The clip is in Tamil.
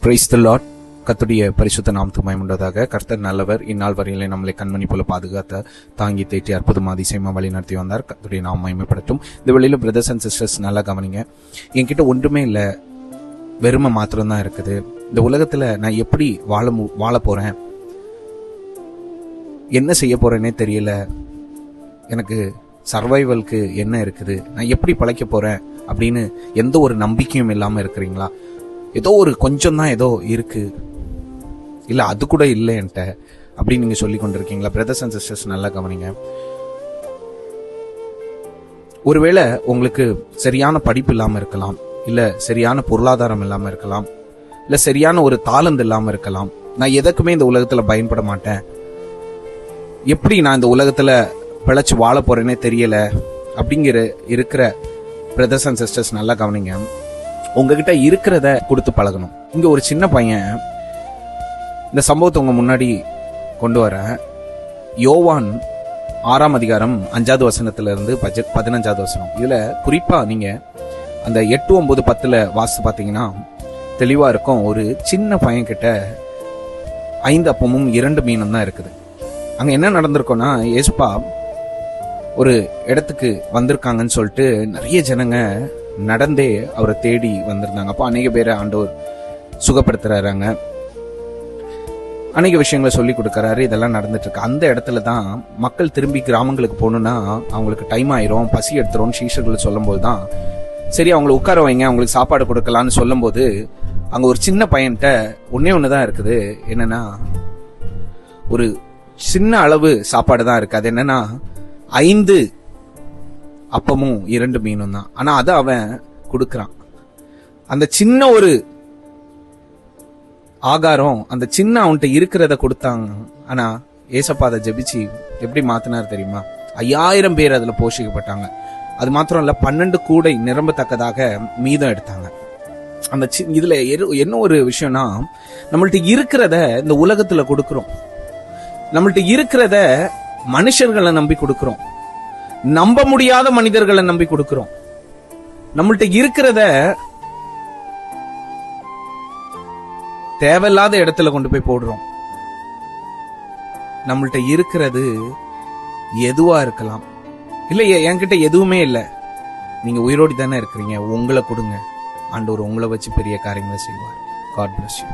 Praise the Lord. கர்த்தருடைய பரிசுத்த நாமத்துக்கு மகிமையுண்டாதாக. கர்த்தர் நல்லவர். இந்நாள் வரையிலே நம்மளை கண்மணி போல பாதுகாத்த, தாங்கி தேற்றி அற்புதமா அதிசயமா வழி நடத்தி வந்தார். கர்த்தருடைய நாமம் மகிமைப்படட்டும். இந்த வேளையில பிரதர்ஸ் அண்ட் சிஸ்டர்ஸ் நல்லா கவனிங்க. என்கிட்ட ஒன்றுமே இல்லை, வெறுமை மாத்திரம்தான் இருக்குது. இந்த உலகத்துல நான் எப்படி வாழ போறேன், என்ன செய்ய போறேன்னே தெரியல, எனக்கு சர்வைவலுக்கு என்ன இருக்குது, நான் எப்படி பழைக்க போறேன் அப்படின்னு எந்த ஒரு நம்பிக்கையும் இல்லாம இருக்கிறீங்களா? ஏதோ ஒரு கொஞ்சம் தான் ஏதோ இருக்கு, இல்ல அது கூட இல்லை என்கிட்ட அப்படின்னு நீங்க சொல்லி கொண்டிருக்கீங்களா? பிரதர்ஸ் அண்ட் சிஸ்டர்ஸ் நல்லா கவனிங்க. ஒருவேளை உங்களுக்கு சரியான படிப்பு இல்லாம இருக்கலாம், இல்ல சரியான பொருளாதாரம் இல்லாம இருக்கலாம், இல்ல சரியான ஒரு தாளந்து இல்லாம இருக்கலாம். நான் எதற்குமே இந்த உலகத்துல பயன்பட மாட்டேன், எப்படி நான் இந்த உலகத்துல பிழைச்சு வாழ போறேன்னே தெரியல அப்படிங்கிற இருக்கிற பிரதர்ஸ் அண்ட் சிஸ்டர்ஸ் நல்லா கவனிங்க. உங்ககிட்ட இருக்கிறத கொடுத்து பழகணும். இங்க ஒரு சின்ன பையன், இந்த சம்பவத்தை உங்க முன்னாடி கொண்டு வர, யோவான் 6ஆம் அதிகாரம் 5வது வசனத்துல இருந்து 15வது வசனம். இதுல குறிப்பா நீங்க அந்த 8, 9, 10 வாசித்து பாத்தீங்கன்னா தெளிவா இருக்கும். ஒரு சின்ன பையன் கிட்ட 5 அப்பமும் 2 மீனும் தான் இருக்குது. அங்க என்ன நடந்திருக்கும்னா, ஏசுப்பா ஒரு இடத்துக்கு வந்திருக்காங்கன்னு சொல்லிட்டு நிறைய ஜனங்க நடந்தே அவரை தேடி வந்திருந்தாங்க. அப்போ அநேக பேரை ஆண்டவர் சுகப்படுத்துறாங்க, அநேக விஷயங்களை சொல்லி கொடுக்கறாரு. இதெல்லாம் நடந்துட்டு இருக்கு. அந்த இடத்துல தான் மக்கள் திரும்பி கிராமங்களுக்கு போகணும்னா அவங்களுக்கு டைம் ஆயிரும், பசி எடுத்துரும் சீஷர்கள் சொல்லும் போதுதான் சரி அவங்களை உட்கார வைங்க, அவங்களுக்கு சாப்பாடு கொடுக்கலான்னு சொல்லும் போது அங்க ஒரு சின்ன பையன்கிட்ட ஒன்னேதான் இருக்குது. என்னன்னா, ஒரு சின்ன அளவு சாப்பாடு தான் இருக்கு. அது என்னன்னா 5 அப்பமும் 2 மீனும் தான். ஆனா அதை அவன் கொடுக்கறான். அந்த சின்ன ஒரு ஆகாரம், அந்த சின்ன அவன்கிட்ட இருக்கிறத கொடுத்தாங்க. ஆனா ஏசப்பா அதை ஜெபிச்சு எப்படி மாத்தினார் தெரியுமா? 5000 பேர் அதுல போஷிக்கப்பட்டாங்க. அது மாத்திரம் இல்ல, 12 கூடை நிரம்பத்தக்கதாக மீதம் எடுத்தாங்க. அந்த இதுல என்ன ஒரு விஷயம்னா, நம்மள்ட்ட இருக்கிறத இந்த உலகத்துல கொடுக்கிறோம், நம்மள்ட்ட இருக்கிறத மனுஷர்களை நம்பி கொடுக்கிறோம், நம்ப முடியாத மனிதர்களை நம்பி கொடுக்கிறோம். நம்மள்ட்ட இருக்கிறத தேவையில்லாத இடத்துல கொண்டு போய் போடுறோம். நம்மள்ட்ட இருக்கிறது எதுவா இருக்கலாம். இல்லையே, என்கிட்ட எதுவுமே இல்லை, நீங்க உயிரோடி தானே இருக்கிறீங்க, உங்களை கொடுங்க, ஆண்டவர் உங்களை வச்சு பெரிய காரியங்களை செய்வார். God bless you.